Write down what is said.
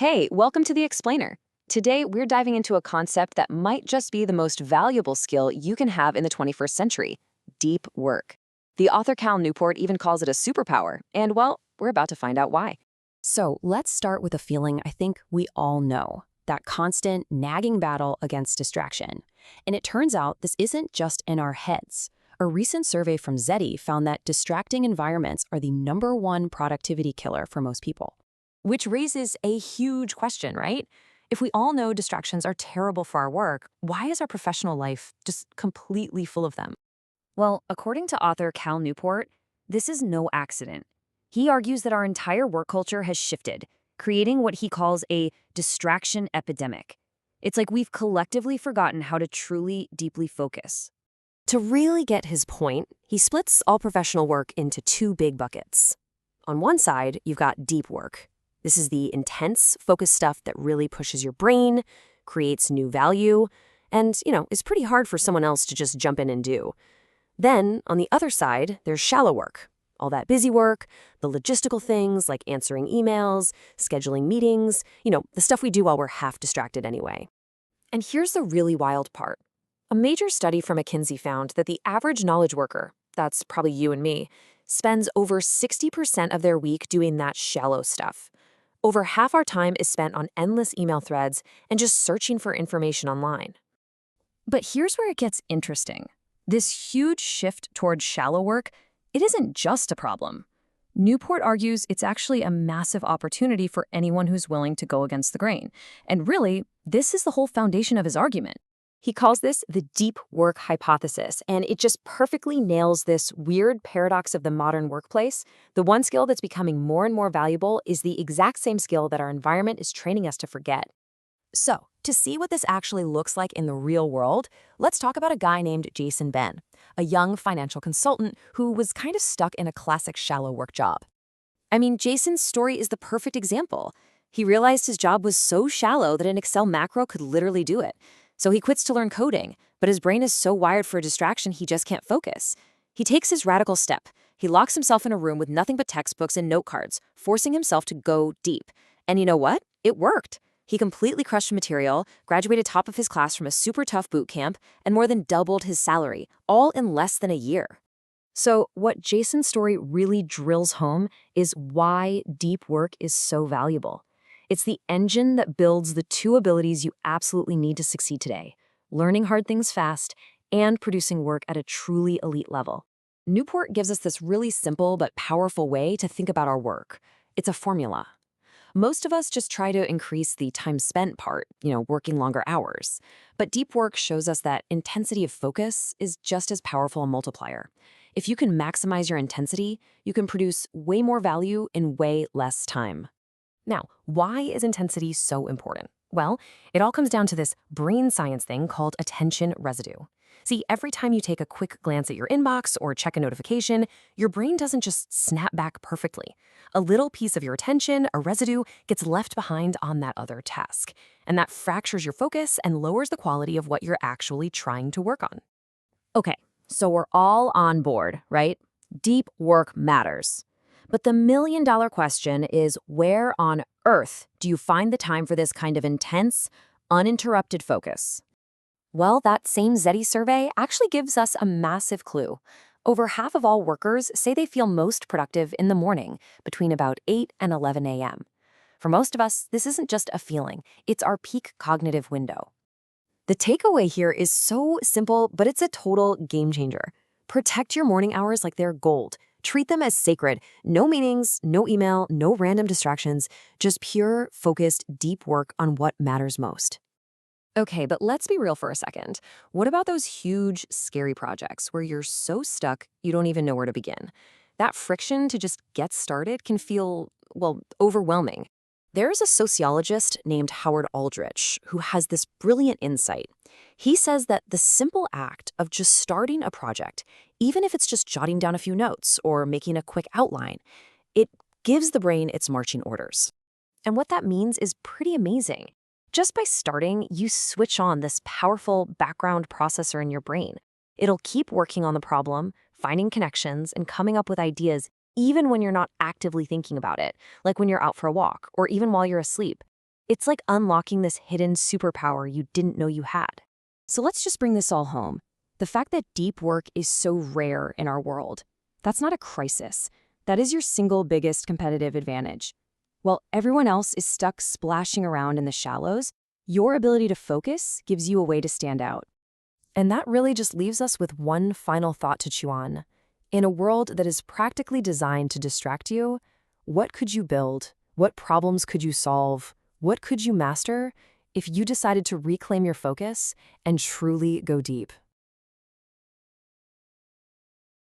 Hey, welcome to The Explainer. Today, we're diving into a concept that might just be the most valuable skill you can have in the 21st century: deep work. The author Cal Newport even calls it a superpower, and well, we're about to find out why. So let's start with a feeling I think we all know, that constant, nagging battle against distraction. And it turns out this isn't just in our heads. A recent survey from Zeti found that distracting environments are the #1 productivity killer for most people. Which raises a huge question, right? If we all know distractions are terrible for our work, why is our professional life just completely full of them? Well, according to author Cal Newport, this is no accident. He argues that our entire work culture has shifted, creating what he calls a distraction epidemic. It's like we've collectively forgotten how to truly, deeply focus. To really get his point, he splits all professional work into two big buckets. On one side, you've got deep work. This is the intense, focused stuff that really pushes your brain, creates new value, and, is pretty hard for someone else to just jump in and do. Then, on the other side, there's shallow work. All that busy work, the logistical things like answering emails, scheduling meetings, the stuff we do while we're half distracted anyway. And here's the really wild part. A major study from McKinsey found that the average knowledge worker, that's probably you and me, spends over 60% of their week doing that shallow stuff. Over half our time is spent on endless email threads and just searching for information online. But here's where it gets interesting. This huge shift towards shallow work, it isn't just a problem. Newport argues it's actually a massive opportunity for anyone who's willing to go against the grain. And really, this is the whole foundation of his argument. He calls this the deep work hypothesis, and it just perfectly nails this weird paradox of the modern workplace. The one skill that's becoming more and more valuable is the exact same skill that our environment is training us to forget. So, to see what this actually looks like in the real world, let's talk about a guy named Jason Ben, a young financial consultant who was kind of stuck in a classic shallow work job. I mean, Jason's story is the perfect example. He realized his job was so shallow that an Excel macro could literally do it. So he quits to learn coding, but his brain is so wired for a distraction he just can't focus. He takes his radical step. He locks himself in a room with nothing but textbooks and note cards, forcing himself to go deep. And you know what? It worked. He completely crushed material, graduated top of his class from a super tough boot camp, and more than doubled his salary, all in less than a year. So what Jason's story really drills home is why deep work is so valuable. It's the engine that builds the two abilities you absolutely need to succeed today: learning hard things fast and producing work at a truly elite level. Newport gives us this really simple but powerful way to think about our work. It's a formula. Most of us just try to increase the time spent part, working longer hours. But deep work shows us that intensity of focus is just as powerful a multiplier. If you can maximize your intensity, you can produce way more value in way less time. Now, why is intensity so important? Well, it all comes down to this brain science thing called attention residue. See, every time you take a quick glance at your inbox or check a notification, your brain doesn't just snap back perfectly. A little piece of your attention, a residue, gets left behind on that other task. And that fractures your focus and lowers the quality of what you're actually trying to work on. Okay, so we're all on board, right? Deep work matters. But the million-dollar question is, where on earth do you find the time for this kind of intense, uninterrupted focus? Well, that same Zeti survey actually gives us a massive clue. Over half of all workers say they feel most productive in the morning, between about 8 and 11 a.m. For most of us, this isn't just a feeling, it's our peak cognitive window. The takeaway here is so simple, but it's a total game changer. Protect your morning hours like they're gold. Treat them as sacred. No meetings, no email, no random distractions, just pure, focused, deep work on what matters most. Okay, but let's be real for a second. What about those huge, scary projects where you're so stuck you don't even know where to begin? That friction to just get started can feel, overwhelming. There's a sociologist named Howard Aldrich who has this brilliant insight. He says that the simple act of just starting a project, even if it's just jotting down a few notes or making a quick outline, it gives the brain its marching orders. And what that means is pretty amazing. Just by starting, you switch on this powerful background processor in your brain. It'll keep working on the problem, finding connections, and coming up with ideas even when you're not actively thinking about it, like when you're out for a walk or even while you're asleep. It's like unlocking this hidden superpower you didn't know you had. So let's just bring this all home. The fact that deep work is so rare in our world, that's not a crisis. That is your single biggest competitive advantage. While everyone else is stuck splashing around in the shallows, your ability to focus gives you a way to stand out. And that really just leaves us with one final thought to chew on. In a world that is practically designed to distract you, what could you build? What problems could you solve? What could you master if you decided to reclaim your focus and truly go deep?